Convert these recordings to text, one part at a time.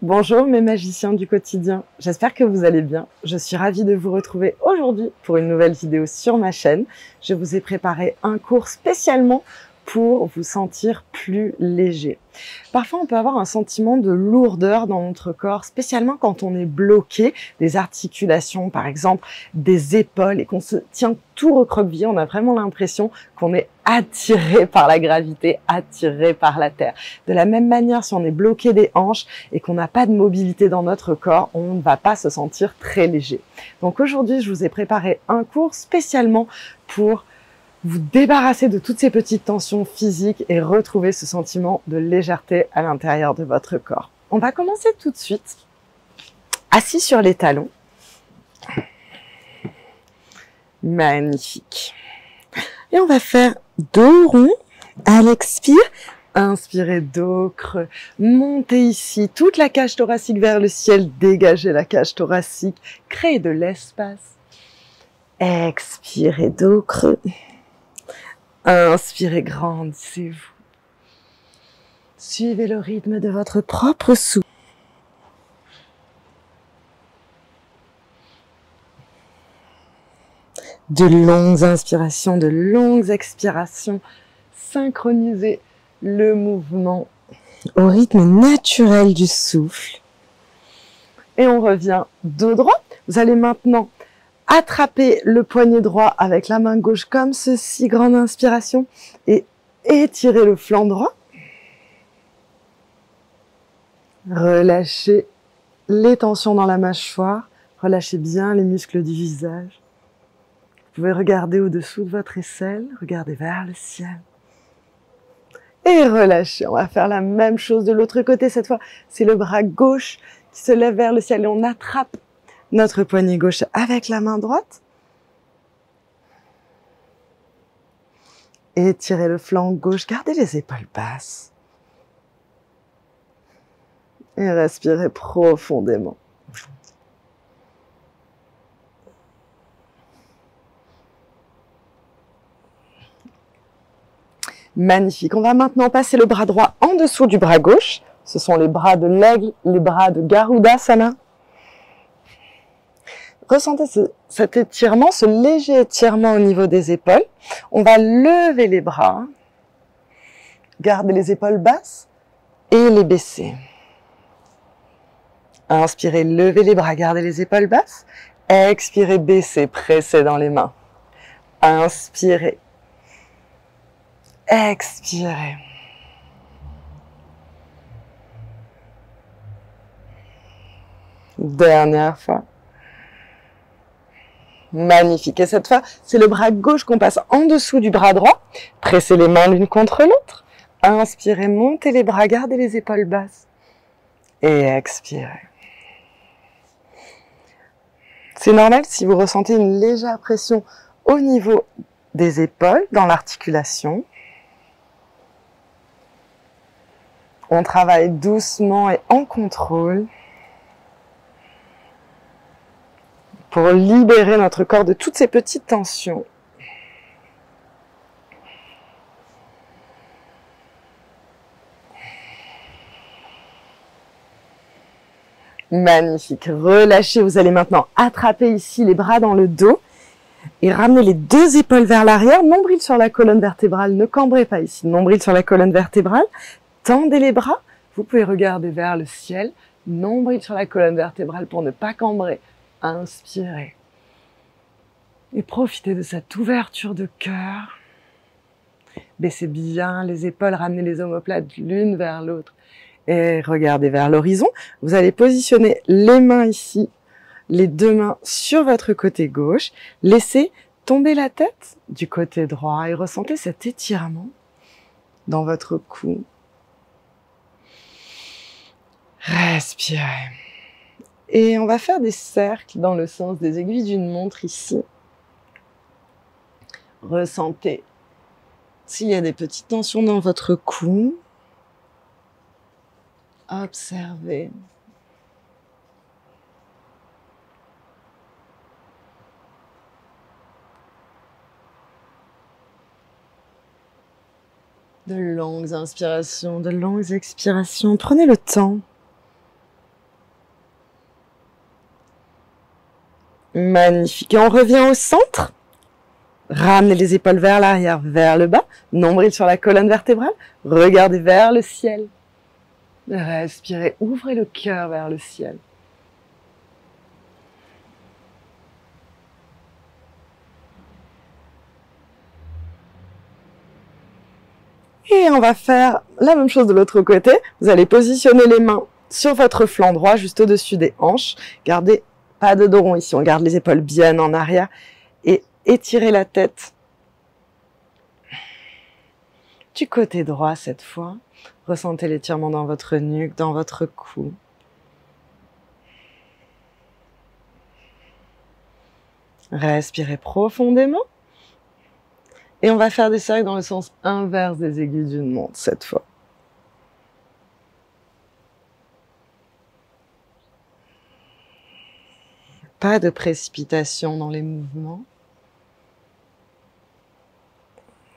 Bonjour mes magiciens du quotidien, j'espère que vous allez bien. Je suis ravie de vous retrouver aujourd'hui pour une nouvelle vidéo sur ma chaîne. Je vous ai préparé un cours spécialement pour vous sentir plus léger. Parfois, on peut avoir un sentiment de lourdeur dans notre corps, spécialement quand on est bloqué, des articulations par exemple, des épaules et qu'on se tient tout recroquevillé. On a vraiment l'impression qu'on est attiré par la gravité, attiré par la terre. De la même manière, si on est bloqué des hanches et qu'on n'a pas de mobilité dans notre corps, on ne va pas se sentir très léger. Donc aujourd'hui, je vous ai préparé un cours spécialement pour vous débarrasser de toutes ces petites tensions physiques et retrouver ce sentiment de légèreté à l'intérieur de votre corps. On va commencer tout de suite, assis sur les talons. Magnifique. Et on va faire dos rond à l'expire. Inspirez, dos creux. Montez ici, toute la cage thoracique vers le ciel. Dégagez la cage thoracique. Créez de l'espace. Expirez, dos creux. Inspirez, grandissez-vous. Suivez le rythme de votre propre souffle. De longues inspirations, de longues expirations. Synchronisez le mouvement au rythme naturel du souffle. Et on revient dos droit. Vous allez maintenant attraper le poignet droit avec la main gauche comme ceci, grande inspiration, et étirez le flanc droit. Relâchez les tensions dans la mâchoire, relâchez bien les muscles du visage. Vous pouvez regarder au-dessous de votre aisselle, regardez vers le ciel. Et relâchez, on va faire la même chose de l'autre côté, cette fois c'est le bras gauche qui se lève vers le ciel et on attrape notre poignet gauche avec la main droite. Étirez le flanc gauche, gardez les épaules basses. Et respirez profondément. Magnifique. On va maintenant passer le bras droit en dessous du bras gauche. Ce sont les bras de l'aigle, les bras de Garudasana. Ressentez cet étirement, ce léger étirement au niveau des épaules. On va lever les bras, garder les épaules basses et les baisser. Inspirez, levez les bras, gardez les épaules basses. Expirez, baissez, pressez dans les mains. Inspirez. Expirez. Dernière fois. Magnifique. Et cette fois, c'est le bras gauche qu'on passe en dessous du bras droit. Pressez les mains l'une contre l'autre. Inspirez, montez les bras, gardez les épaules basses. Et expirez. C'est normal si vous ressentez une légère pression au niveau des épaules, dans l'articulation. On travaille doucement et en contrôle pour libérer notre corps de toutes ces petites tensions. Magnifique. Relâchez. Vous allez maintenant attraper ici les bras dans le dos et ramener les deux épaules vers l'arrière. Nombril sur la colonne vertébrale. Ne cambrez pas ici. Nombril sur la colonne vertébrale. Tendez les bras. Vous pouvez regarder vers le ciel. Nombril sur la colonne vertébrale pour ne pas cambrer. Inspirez. Et profitez de cette ouverture de cœur. Baissez bien les épaules, ramenez les omoplates l'une vers l'autre. Et regardez vers l'horizon. Vous allez positionner les mains ici, les deux mains sur votre côté gauche. Laissez tomber la tête du côté droit et ressentez cet étirement dans votre cou. Respirez. Et on va faire des cercles dans le sens des aiguilles d'une montre ici. Ressentez s'il y a des petites tensions dans votre cou. Observez. De longues inspirations, de longues expirations. Prenez le temps Magnifique. Et on revient au centre. Ramenez les épaules vers l'arrière, vers le bas. Nombril sur la colonne vertébrale. Regardez vers le ciel. Respirez, ouvrez le cœur vers le ciel. Et on va faire la même chose de l'autre côté. Vous allez positionner les mains sur votre flanc droit, juste au-dessus des hanches. Gardez pas de dos rond ici, on garde les épaules bien en arrière. Et étirez la tête du côté droit cette fois. Ressentez l'étirement dans votre nuque, dans votre cou. Respirez profondément. Et on va faire des cercles dans le sens inverse des aiguilles d'une montre cette fois. Pas de précipitation dans les mouvements.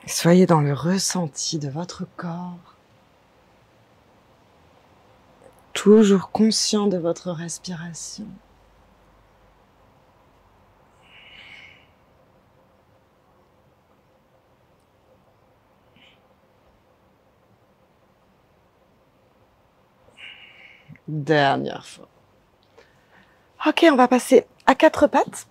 Soyez dans le ressenti de votre corps. Toujours conscient de votre respiration. Dernière fois. Ok, on va passer à quatre pattes.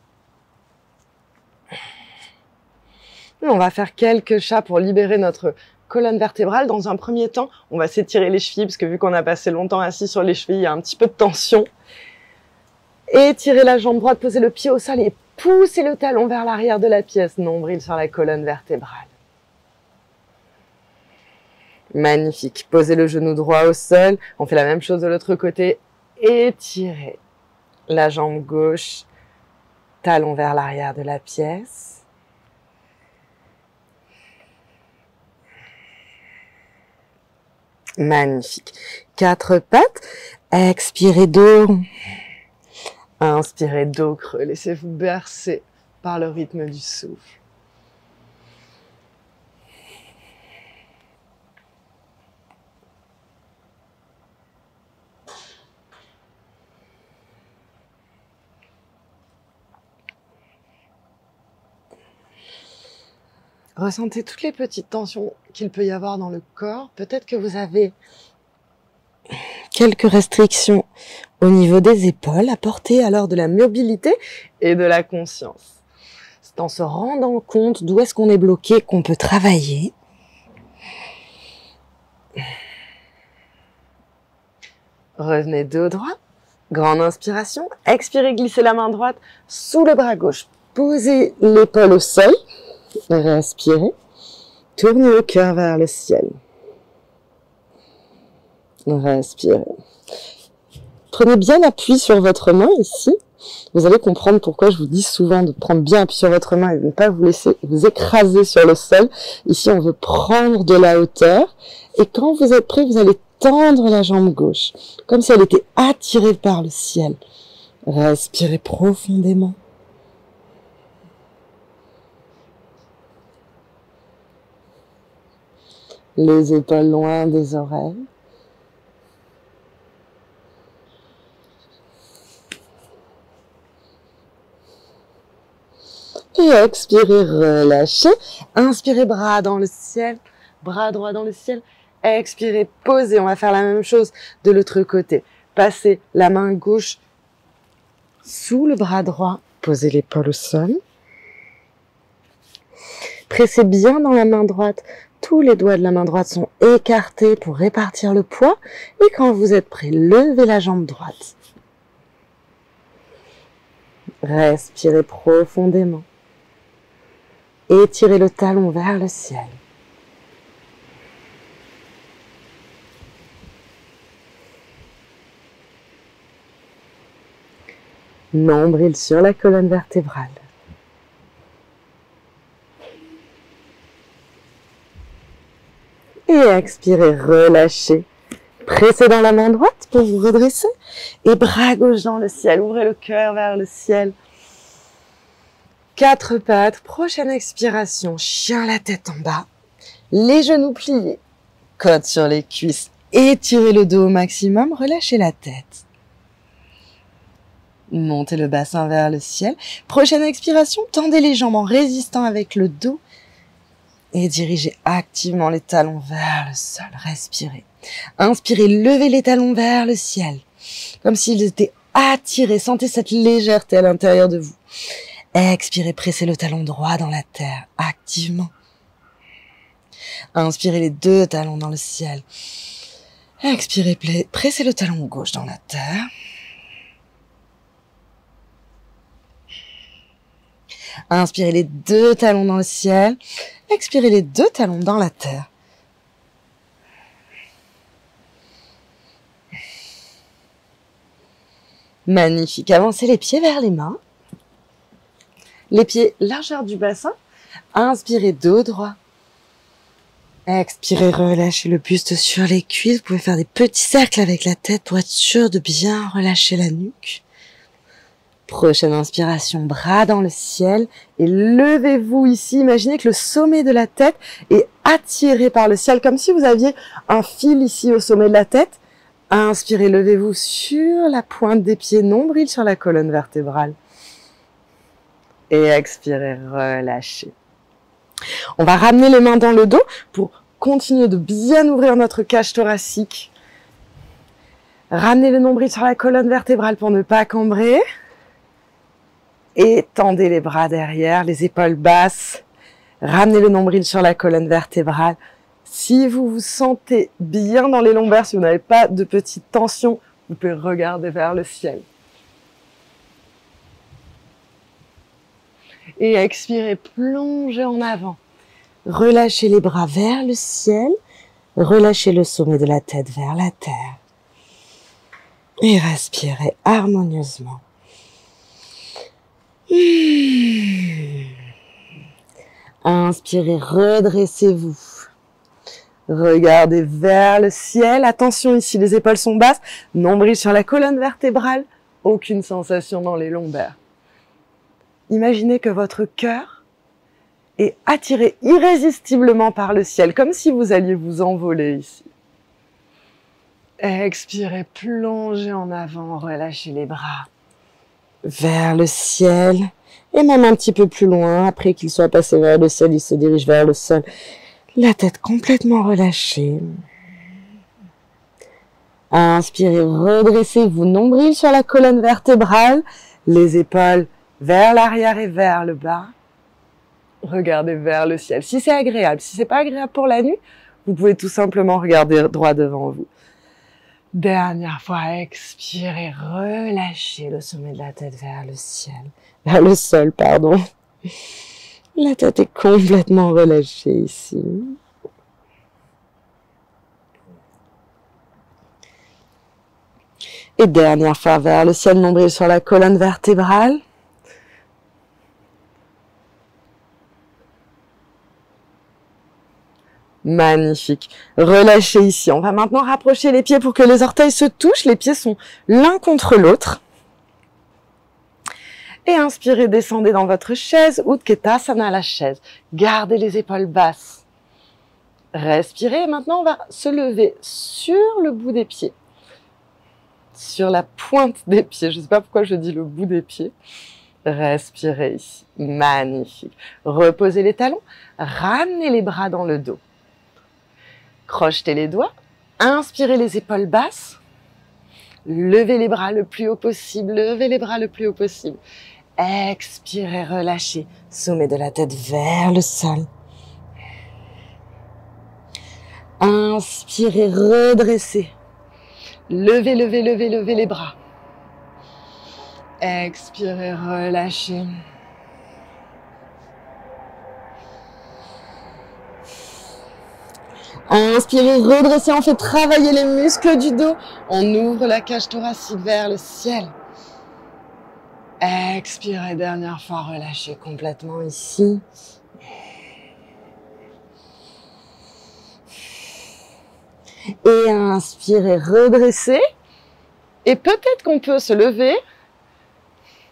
Et on va faire quelques chats pour libérer notre colonne vertébrale. Dans un premier temps, on va s'étirer les chevilles parce que vu qu'on a passé longtemps assis sur les chevilles, il y a un petit peu de tension. Étirez la jambe droite, posez le pied au sol et poussez le talon vers l'arrière de la pièce. Nombril sur la colonne vertébrale. Magnifique. Posez le genou droit au sol. On fait la même chose de l'autre côté. Étirez la jambe gauche, talon vers l'arrière de la pièce. Magnifique. Quatre pattes. Expirez dos rond. Inspirez dos creux. Laissez-vous bercer par le rythme du souffle. Ressentez toutes les petites tensions qu'il peut y avoir dans le corps. Peut-être que vous avez quelques restrictions au niveau des épaules. Apportez alors de la mobilité et de la conscience. C'est en se rendant compte d'où est-ce qu'on est bloqué qu'on peut travailler. Revenez dos droit. Grande inspiration. Expirez, glissez la main droite sous le bras gauche. Posez l'épaule au sol. Respirez. Tournez le cœur vers le ciel. Respirez. Prenez bien appui sur votre main ici. Vous allez comprendre pourquoi je vous dis souvent de prendre bien appui sur votre main et de ne pas vous laisser vous écraser sur le sol. Ici, on veut prendre de la hauteur. Et quand vous êtes prêt, vous allez tendre la jambe gauche, comme si elle était attirée par le ciel. Respirez profondément. Les épaules loin des oreilles. Et expirez, relâchez. Inspirez, bras dans le ciel, bras droit dans le ciel. Expirez, posez. On va faire la même chose de l'autre côté. Passez la main gauche sous le bras droit. Posez l'épaule au sol. Pressez bien dans la main droite. Tous les doigts de la main droite sont écartés pour répartir le poids. Et quand vous êtes prêt, levez la jambe droite. Respirez profondément. Étirez le talon vers le ciel. Nombril sur la colonne vertébrale. Et expirez, relâchez. Pressez dans la main droite pour vous redresser. Et bras gauche dans le ciel. Ouvrez le cœur vers le ciel. Quatre pattes. Prochaine expiration. Chien la tête en bas. Les genoux pliés. Côte sur les cuisses. Étirez le dos au maximum. Relâchez la tête. Montez le bassin vers le ciel. Prochaine expiration, tendez les jambes en résistant avec le dos. Et dirigez activement les talons vers le sol. Respirez. Inspirez, levez les talons vers le ciel. Comme s'ils étaient attirés. Sentez cette légèreté à l'intérieur de vous. Expirez, pressez le talon droit dans la terre, activement. Inspirez les deux talons dans le ciel. Expirez, pressez le talon gauche dans la terre. Inspirez les deux talons dans le ciel. Expirez les deux talons dans la terre. Magnifique. Avancez les pieds vers les mains. Les pieds largeur du bassin. Inspirez, dos droit. Expirez, relâchez le buste sur les cuisses. Vous pouvez faire des petits cercles avec la tête pour être sûr de bien relâcher la nuque. Prochaine inspiration, bras dans le ciel. Et levez-vous ici. Imaginez que le sommet de la tête est attiré par le ciel, comme si vous aviez un fil ici au sommet de la tête. Inspirez, levez-vous sur la pointe des pieds, nombril sur la colonne vertébrale. Et expirez, relâchez. On va ramener les mains dans le dos pour continuer de bien ouvrir notre cage thoracique. Ramenez le nombril sur la colonne vertébrale pour ne pas cambrer. Et tendez les bras derrière, les épaules basses. Ramenez le nombril sur la colonne vertébrale. Si vous vous sentez bien dans les lombaires, si vous n'avez pas de petite tension, vous pouvez regarder vers le ciel. Et expirez, plongez en avant. Relâchez les bras vers le ciel. Relâchez le sommet de la tête vers la terre. Et respirez harmonieusement. Inspirez, redressez-vous. Regardez vers le ciel. Attention ici, les épaules sont basses. Nombril sur la colonne vertébrale. Aucune sensation dans les lombaires. Imaginez que votre cœur est attiré irrésistiblement par le ciel, comme si vous alliez vous envoler ici. Expirez, plongez en avant, relâchez les bras vers le ciel et même un petit peu plus loin. Après qu'il soit passé vers le ciel, il se dirige vers le sol. La tête complètement relâchée. Inspirez, redressez-vous, nombril sur la colonne vertébrale, les épaules vers l'arrière et vers le bas. Regardez vers le ciel. Si c'est agréable, si c'est pas agréable pour la nuit, vous pouvez tout simplement regarder droit devant vous. Dernière fois, expirez, relâchez le sommet de la tête vers le ciel, vers le sol, pardon. La tête est complètement relâchée ici. Et dernière fois, vers le ciel, nombril sur la colonne vertébrale. Magnifique. Relâchez ici. On va maintenant rapprocher les pieds pour que les orteils se touchent. Les pieds sont l'un contre l'autre. Et inspirez, descendez dans votre chaise. Utkatasana, la chaise. Gardez les épaules basses. Respirez. Et maintenant, on va se lever sur le bout des pieds. Sur la pointe des pieds. Je ne sais pas pourquoi je dis le bout des pieds. Respirez ici. Magnifique. Reposez les talons. Ramenez les bras dans le dos. Crochetez les doigts, inspirez les épaules basses, levez les bras le plus haut possible, levez les bras le plus haut possible. Expirez, relâchez, sommet de la tête vers le sol. Inspirez, redressez, levez, levez, levez, levez les bras. Expirez, relâchez. Inspirez, redressez, on fait travailler les muscles du dos. On ouvre la cage thoracique vers le ciel. Expirez, dernière fois, relâchez complètement ici. Et inspirez, redressez. Et peut-être qu'on peut se lever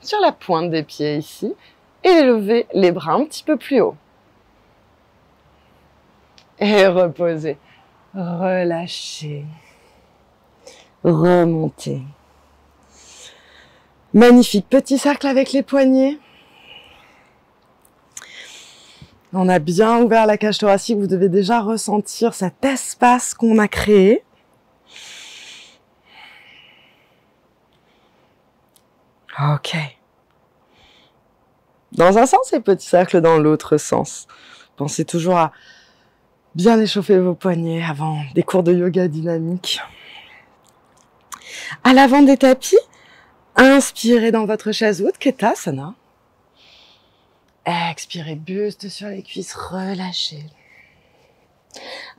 sur la pointe des pieds ici et lever les bras un petit peu plus haut. Et reposez, relâchez, remontez. Magnifique. Petit cercle avec les poignets. On a bien ouvert la cage thoracique. Vous devez déjà ressentir cet espace qu'on a créé. Ok. Dans un sens et petit cercle dans l'autre sens. Pensez toujours à bien échauffer vos poignets avant des cours de yoga dynamique. À l'avant des tapis, inspirez dans votre chaise ou Utkatasana. Expirez, buste sur les cuisses, relâchez.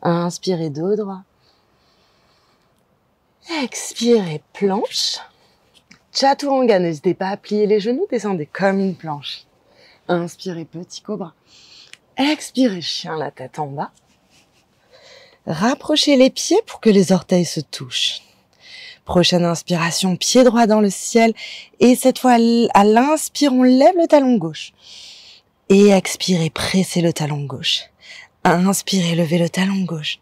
Inspirez, dos droit. Expirez, planche. Chaturanga, n'hésitez pas à plier les genoux, descendez comme une planche. Inspirez, petit cobra. Expirez, chien, la tête en bas. Rapprochez les pieds pour que les orteils se touchent. Prochaine inspiration, pied droit dans le ciel. Et cette fois, à l'inspire, on lève le talon gauche. Et expirez, pressez le talon gauche. Inspirez, levez le talon gauche.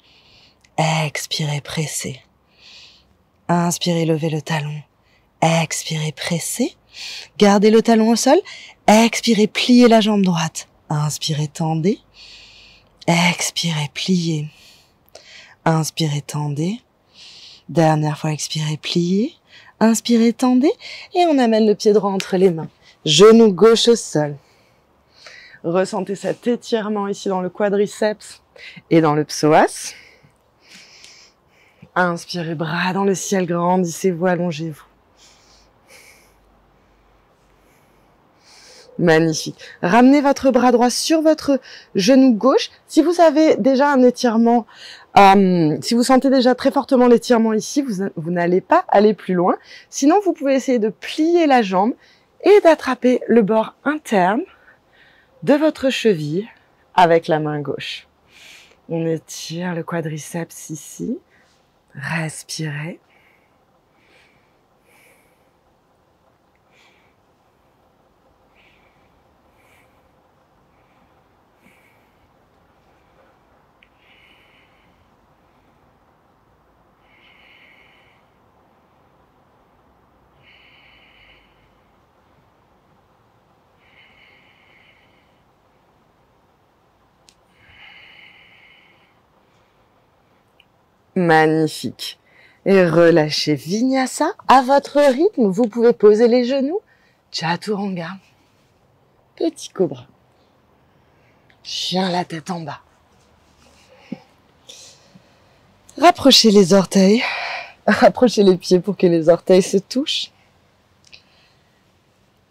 Expirez, pressez. Inspirez, levez le talon. Expirez, pressez. Gardez le talon au sol. Expirez, pliez la jambe droite. Inspirez, tendez. Expirez, pliez. Inspirez, tendez. Dernière fois, expirez, pliez. Inspirez, tendez. Et on amène le pied droit entre les mains. Genou gauche au sol. Ressentez cet étirement ici dans le quadriceps et dans le psoas. Inspirez, bras dans le ciel, grandissez-vous, allongez-vous. Magnifique. Ramenez votre bras droit sur votre genou gauche. Si vous avez déjà un étirement, si vous sentez déjà très fortement l'étirement ici, vous n'allez pas aller plus loin. Sinon, vous pouvez essayer de plier la jambe et d'attraper le bord interne de votre cheville avec la main gauche. On étire le quadriceps ici. Respirez. Magnifique. Et relâchez Vinyasa à votre rythme. Vous pouvez poser les genoux. Chaturanga. Petit cobra. Chien, la tête en bas. Rapprochez les orteils. Rapprochez les pieds pour que les orteils se touchent.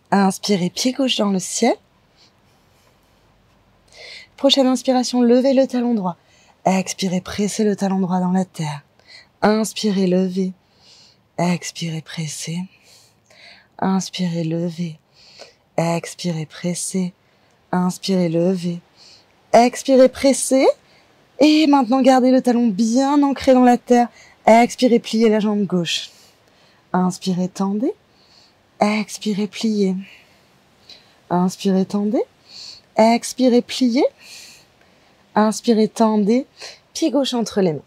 Inspirez, pied gauche dans le ciel. Prochaine inspiration, levez le talon droit. Expirez, pressez le talon droit dans la terre. Inspirez, levez. Expirez, pressez. Inspirez, levez. Expirez, pressez. Inspirez, levez. Expirez, pressez. Et maintenant, gardez le talon bien ancré dans la terre. Expirez, pliez la jambe gauche. Inspirez, tendez. Expirez, pliez. Inspirez, tendez. Expirez, pliez. Inspirez, tendez. Pied gauche entre les mains.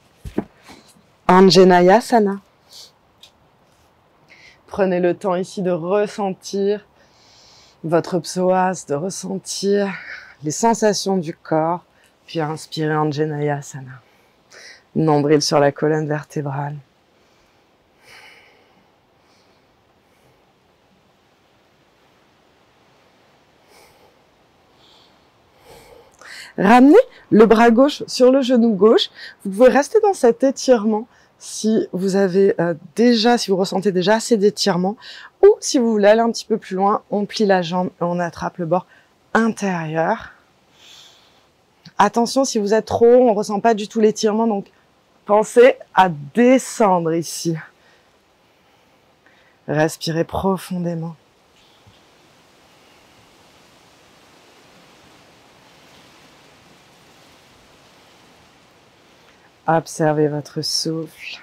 Anjaneyasana. Prenez le temps ici de ressentir votre psoas, de ressentir les sensations du corps, puis inspirez Anjaneyasana. Nombril sur la colonne vertébrale. Ramenez le bras gauche sur le genou gauche. Vous pouvez rester dans cet étirement si vous avez si vous ressentez déjà assez d'étirement, ou si vous voulez aller un petit peu plus loin, on plie la jambe et on attrape le bord intérieur. Attention, si vous êtes trop haut, on ressent pas du tout l'étirement, donc pensez à descendre ici. Respirez profondément. Observez votre souffle.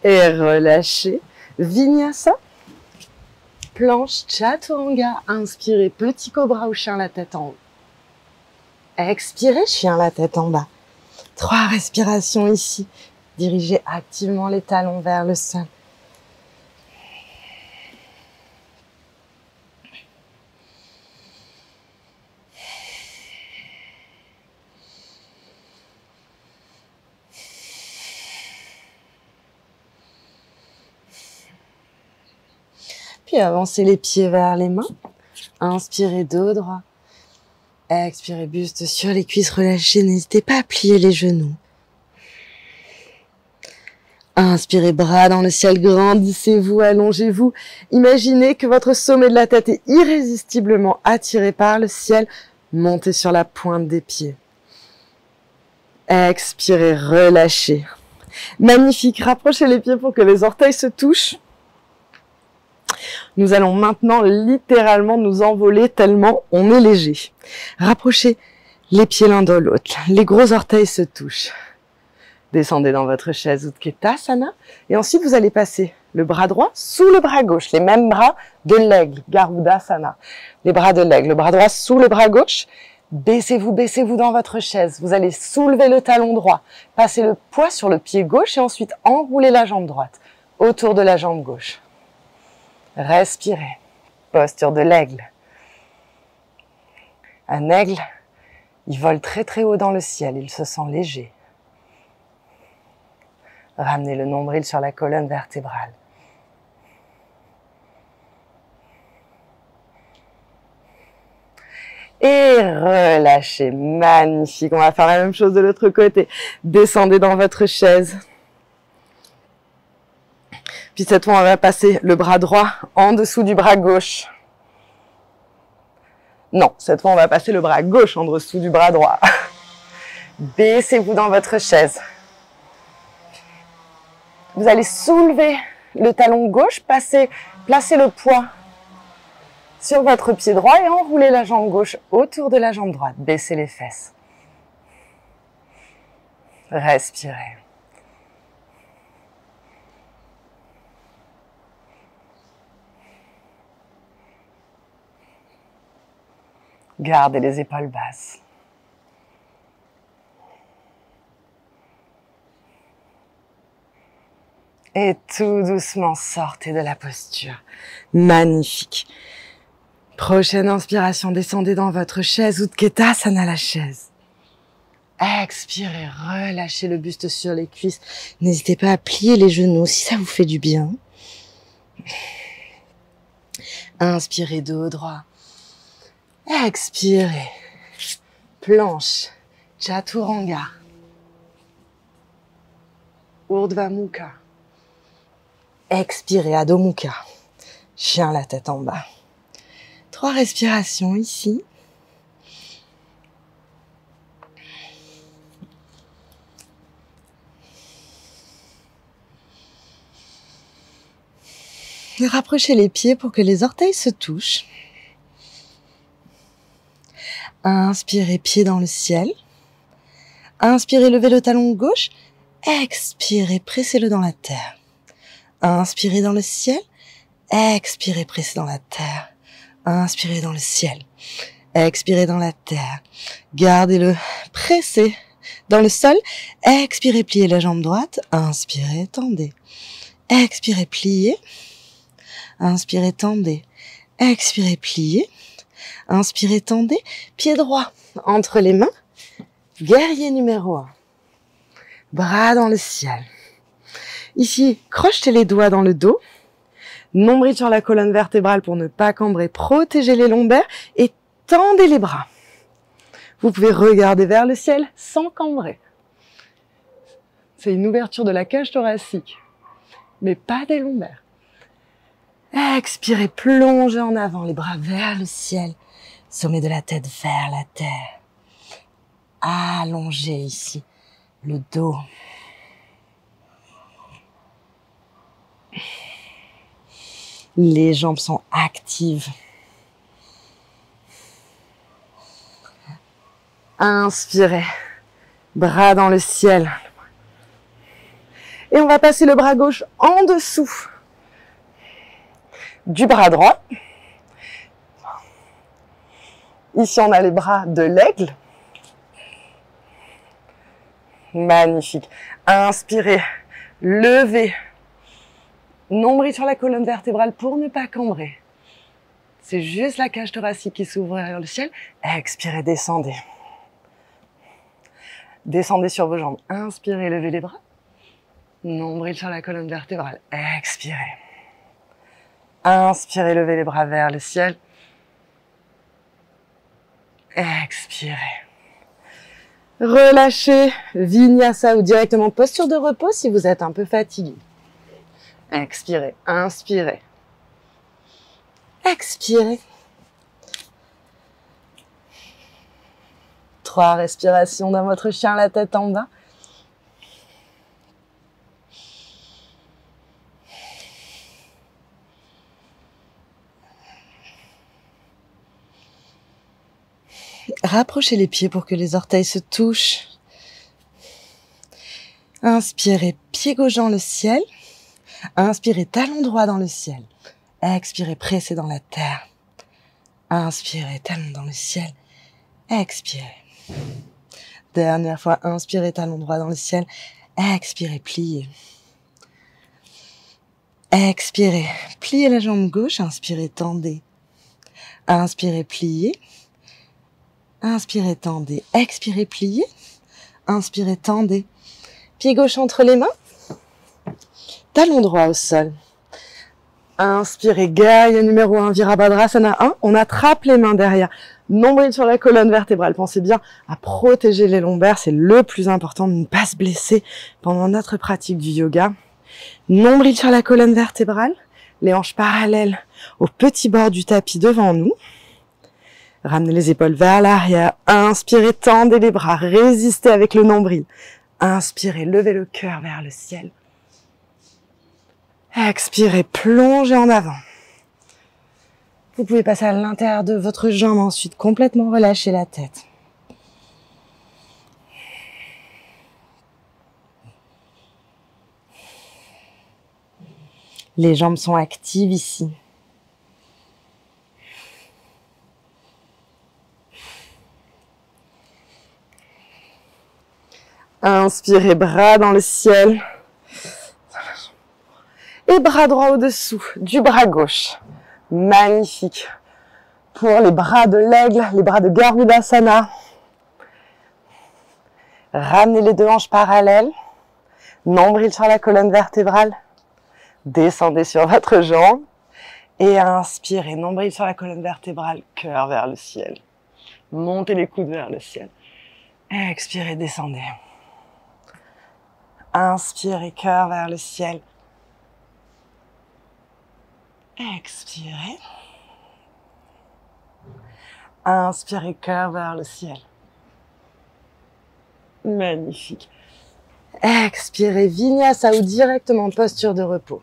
Et relâchez. Vinyasa. Planche Chaturanga. Inspirez, petit cobra ou chien la tête en haut. Expirez, chien la tête en bas. 3 respirations ici. Dirigez activement les talons vers le sol. Puis avancez les pieds vers les mains. Inspirez dos droit. Expirez, buste sur les cuisses relâchées. N'hésitez pas à plier les genoux. Inspirez, bras dans le ciel, grandissez-vous, allongez-vous. Imaginez que votre sommet de la tête est irrésistiblement attiré par le ciel. Montez sur la pointe des pieds. Expirez, relâchez. Magnifique, rapprochez les pieds pour que les orteils se touchent. Nous allons maintenant littéralement nous envoler tellement on est léger. Rapprochez les pieds l'un de l'autre. Les gros orteils se touchent. Descendez dans votre chaise Utkatasana. Et ensuite, vous allez passer le bras droit sous le bras gauche. Les mêmes bras de l'aigle, Garudasana. Les bras de l'aigle, le bras droit sous le bras gauche. Baissez-vous dans votre chaise. Vous allez soulever le talon droit. Passez le poids sur le pied gauche et ensuite enroulez la jambe droite autour de la jambe gauche. Respirez. Posture de l'aigle. Un aigle, il vole très très haut dans le ciel. Il se sent léger. Ramenez le nombril sur la colonne vertébrale. Et relâchez. Magnifique. On va faire la même chose de l'autre côté. Descendez dans votre chaise. Puis cette fois, on va passer le bras droit en dessous du bras gauche. Non, cette fois, on va passer le bras gauche en dessous du bras droit. Baissez-vous dans votre chaise. Vous allez soulever le talon gauche, placez le poids sur votre pied droit et enroulez la jambe gauche autour de la jambe droite. Baissez les fesses. Respirez. Gardez les épaules basses. Et tout doucement, sortez de la posture. Magnifique. Prochaine inspiration, descendez dans votre chaise, Utkatasana, la chaise. Expirez, relâchez le buste sur les cuisses. N'hésitez pas à plier les genoux si ça vous fait du bien. Inspirez, dos droit. Expirez. Planche, Chaturanga. Urdhva Mukha. Expirez, Adho Mukha. Chien la tête en bas. 3 respirations ici. Et rapprochez les pieds pour que les orteils se touchent. Inspirez, pied dans le ciel. Inspirez, levez le talon gauche. Expirez, pressez-le dans la terre. Inspirez dans le ciel. Expirez, pressez dans la terre. Inspirez dans le ciel. Expirez dans la terre. Gardez-le pressé dans le sol. Expirez, pliez la jambe droite. Inspirez, tendez. Expirez, pliez. Inspirez, tendez. Expirez, pliez. Inspirez, tendez. Pied droit entre les mains. Guerrier numéro 1. Bras dans le ciel. Ici, crochetez les doigts dans le dos. Nombril sur la colonne vertébrale pour ne pas cambrer. Protégez les lombaires et tendez les bras. Vous pouvez regarder vers le ciel sans cambrer. C'est une ouverture de la cage thoracique, mais pas des lombaires. Expirez, plongez en avant, les bras vers le ciel. Sommet de la tête vers la terre. Allongez ici le dos. Les jambes sont actives. Inspirez, bras dans le ciel. Et on va passer le bras gauche en dessous du bras droit. Ici, on a les bras de l'aigle. Magnifique. Inspirez, levez. Nombril sur la colonne vertébrale pour ne pas cambrer. C'est juste la cage thoracique qui s'ouvre vers le ciel. Expirez, descendez. Descendez sur vos jambes. Inspirez, levez les bras. Nombril sur la colonne vertébrale. Expirez. Inspirez, levez les bras vers le ciel. Expirez. Relâchez, Vinyasa ou directement posture de repos si vous êtes un peu fatigué. Expirez, inspirez. Expirez. 3 respirations dans votre chien, la tête en bas. Rapprochez les pieds pour que les orteils se touchent. Inspirez, pied gauche dans le ciel. Inspirez, talon droit dans le ciel. Expirez, pressez dans la terre. Inspirez, talon dans le ciel. Expirez. Dernière fois, inspirez, talon droit dans le ciel. Expirez, pliez. Expirez, pliez la jambe gauche. Inspirez, tendez. Inspirez, pliez. Inspirez, tendez. Expirez, pliez. Inspirez, tendez. Pied gauche entre les mains. Talon droit au sol. Inspirez, guerrier numéro 1, Virabhadrasana 1. On attrape les mains derrière. Nombril sur la colonne vertébrale. Pensez bien à protéger les lombaires. C'est le plus important de ne pas se blesser pendant notre pratique du yoga. Nombril sur la colonne vertébrale. Les hanches parallèles au petit bord du tapis devant nous. Ramenez les épaules vers l'arrière. Inspirez, tendez les bras. Résistez avec le nombril. Inspirez, levez le cœur vers le ciel. Expirez, plongez en avant. Vous pouvez passer à l'intérieur de votre jambe, ensuite complètement relâcher la tête. Les jambes sont actives ici. Inspirez, bras dans le ciel. Et bras droit au-dessous du bras gauche. Magnifique. Pour les bras de l'aigle, les bras de Garudasana. Ramenez les deux hanches parallèles. Nombril sur la colonne vertébrale. Descendez sur votre jambe. Et inspirez, nombril sur la colonne vertébrale, cœur vers le ciel. Montez les coudes vers le ciel. Expirez, descendez. Inspirez, cœur vers le ciel. Expirez. Inspirez, cœur vers le ciel. Magnifique. Expirez, Vinyasa ou directement posture de repos.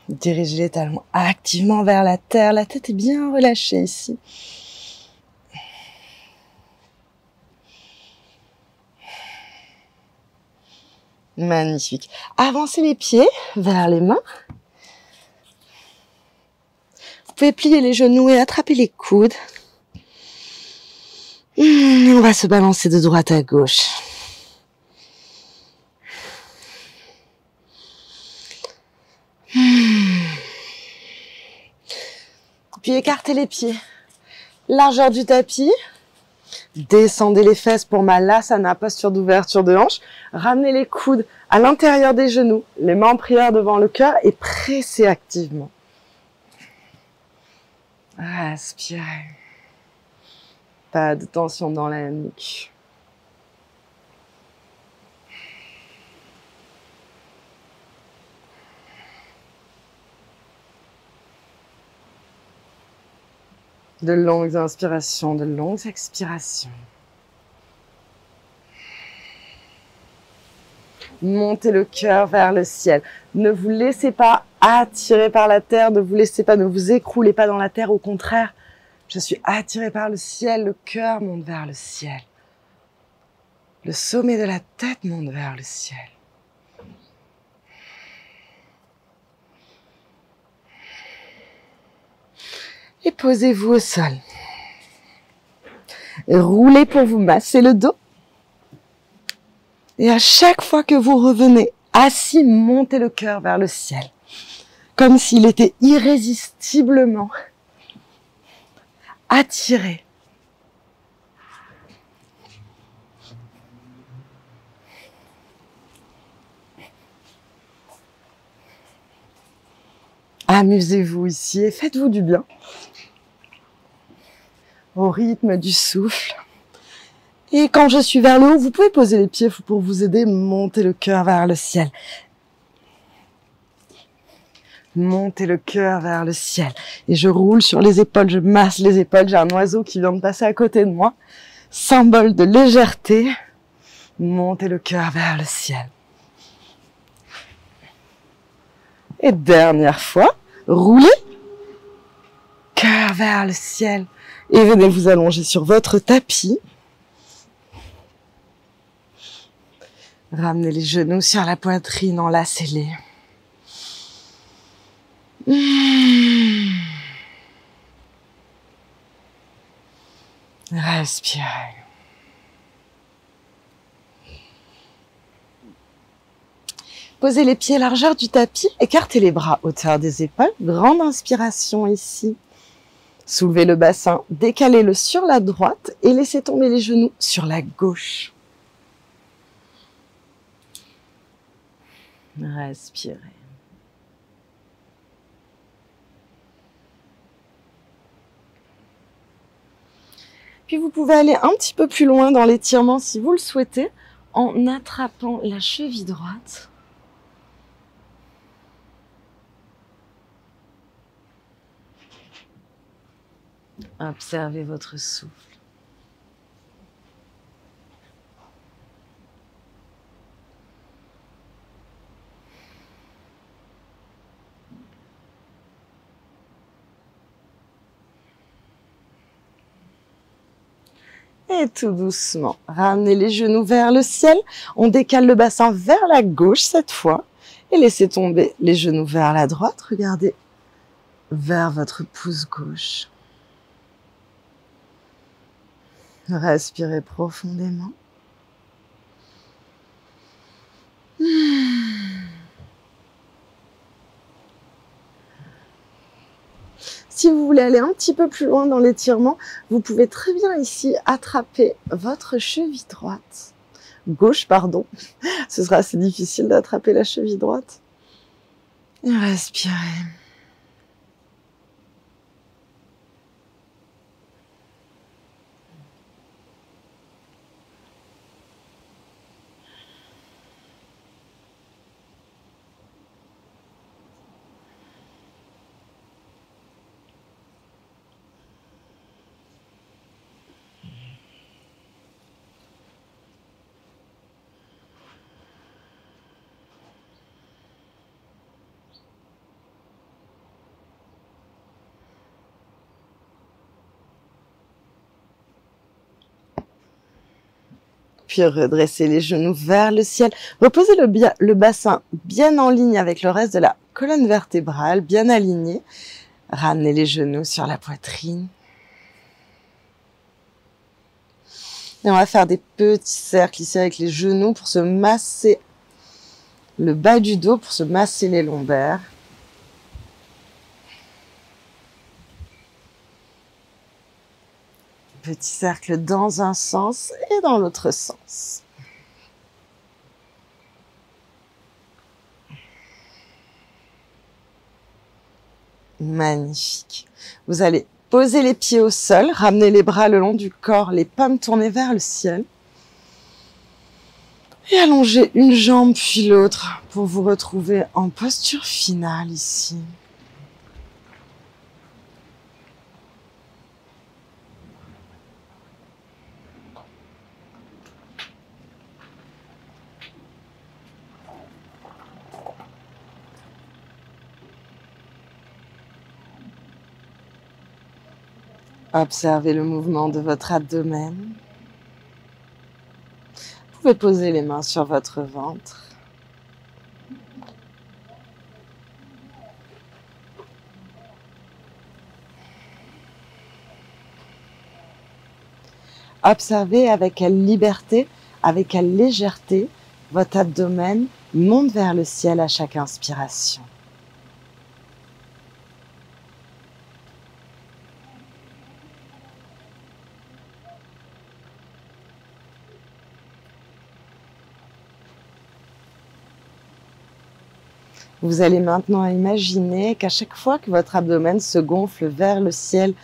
Dirigez les talons activement vers la terre. La tête est bien relâchée ici. Magnifique. Avancez les pieds vers les mains. Vous pouvez plier les genoux et attraper les coudes. On va se balancer de droite à gauche. Puis écartez les pieds. Largeur du tapis. Descendez les fesses pour Malasana, posture d'ouverture de hanche. Ramenez les coudes à l'intérieur des genoux, les mains en prière devant le cœur et pressez activement. Respirez. Pas de tension dans la nuque. De longues inspirations, de longues expirations. Montez le cœur vers le ciel. Ne vous laissez pas attirer par la terre, ne vous laissez pas, ne vous écroulez pas dans la terre. Au contraire, Je suis attiré par le ciel, le cœur monte vers le ciel. Le sommet de la tête monte vers le ciel. Et posez-vous au sol. Roulez pour vous masser le dos. Et à chaque fois que vous revenez assis, montez le cœur vers le ciel. Comme s'il était irrésistiblement attiré. Amusez-vous ici et faites-vous du bien. Au rythme du souffle. Et quand je suis vers le haut, vous pouvez poser les pieds pour vous aider, monter le cœur vers le ciel. Montez le cœur vers le ciel. Et je roule sur les épaules, je masse les épaules. J'ai un oiseau qui vient de passer à côté de moi. Symbole de légèreté. Montez le cœur vers le ciel. Et dernière fois, roulez. Cœur vers le ciel. Et venez vous allonger sur votre tapis. Ramenez les genoux sur la poitrine, enlacez-les. Respirez. Posez les pieds largeur du tapis, écartez les bras hauteur des épaules. Grande inspiration ici. Soulevez le bassin, décalez-le sur la droite et laissez tomber les genoux sur la gauche. Respirez. Puis vous pouvez aller un petit peu plus loin dans l'étirement si vous le souhaitez, en attrapant la cheville droite. Observez votre souffle. Et tout doucement, ramenez les genoux vers le ciel. On décale le bassin vers la gauche cette fois. Et laissez tomber les genoux vers la droite. Regardez vers votre pouce gauche. Respirez profondément. Si vous voulez aller un petit peu plus loin dans l'étirement, vous pouvez très bien ici attraper votre cheville droite. Gauche, pardon. Ce sera assez difficile d'attraper la cheville droite. Et respirez. Puis redressez les genoux vers le ciel. Reposez le bassin bien en ligne avec le reste de la colonne vertébrale, bien aligné. Ramenez les genoux sur la poitrine. Et on va faire des petits cercles ici avec les genoux pour se masser le bas du dos, pour se masser les lombaires. Petit cercle dans un sens et dans l'autre sens. Magnifique. Vous allez poser les pieds au sol, ramener les bras le long du corps, les paumes tournées vers le ciel. Et allongez une jambe puis l'autre pour vous retrouver en posture finale ici. Observez le mouvement de votre abdomen. Vous pouvez poser les mains sur votre ventre. Observez avec quelle liberté, avec quelle légèreté votre abdomen monte vers le ciel à chaque inspiration. Vous allez maintenant imaginer qu'à chaque fois que votre abdomen se gonfle vers le ciel,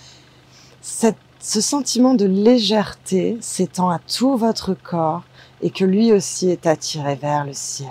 ce sentiment de légèreté s'étend à tout votre corps et que lui aussi est attiré vers le ciel.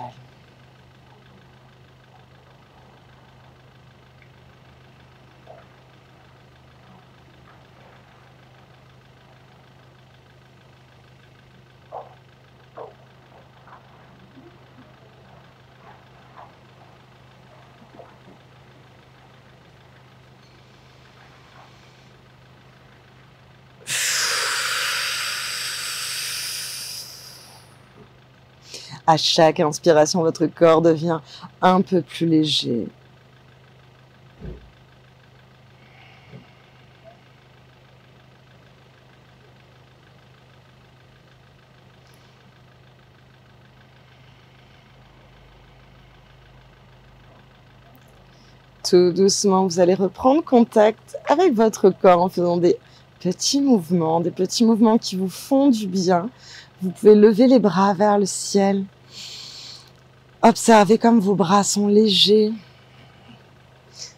À chaque inspiration, votre corps devient un peu plus léger. Tout doucement, vous allez reprendre contact avec votre corps en faisant des petits mouvements qui vous font du bien. Vous pouvez lever les bras vers le ciel. Observez comme vos bras sont légers.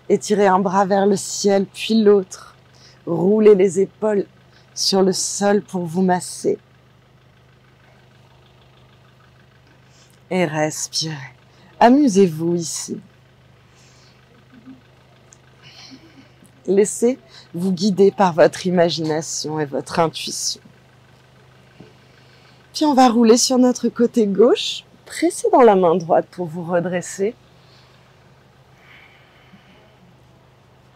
Étirez un bras vers le ciel, puis l'autre. Roulez les épaules sur le sol pour vous masser. Et respirez. Amusez-vous ici. Laissez vous guider par votre imagination et votre intuition. Puis on va rouler sur notre côté gauche. Pressez dans la main droite pour vous redresser.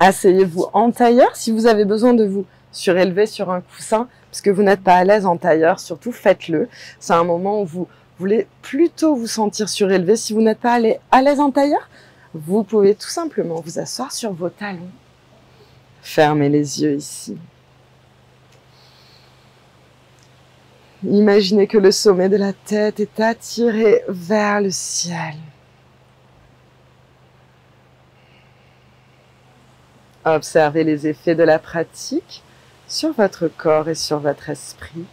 Asseyez-vous en tailleur. Si vous avez besoin de vous surélever sur un coussin, parce que vous n'êtes pas à l'aise en tailleur, surtout faites-le. C'est un moment où vous voulez plutôt vous sentir surélevé. Si vous n'êtes pas à l'aise en tailleur, vous pouvez tout simplement vous asseoir sur vos talons. Fermez les yeux ici. Imaginez que le sommet de la tête est attiré vers le ciel. Observez les effets de la pratique sur votre corps et sur votre esprit.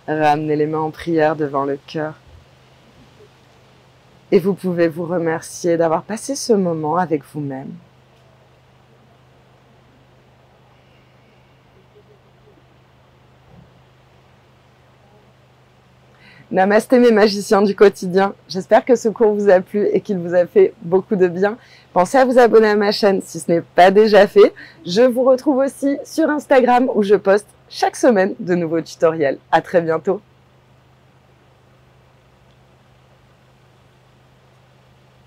Ramenez les mains en prière devant le cœur. Et vous pouvez vous remercier d'avoir passé ce moment avec vous-même. Namasté mes magiciens du quotidien, j'espère que ce cours vous a plu et qu'il vous a fait beaucoup de bien. Pensez à vous abonner à ma chaîne si ce n'est pas déjà fait. Je vous retrouve aussi sur Instagram où je poste chaque semaine de nouveaux tutoriels. À très bientôt.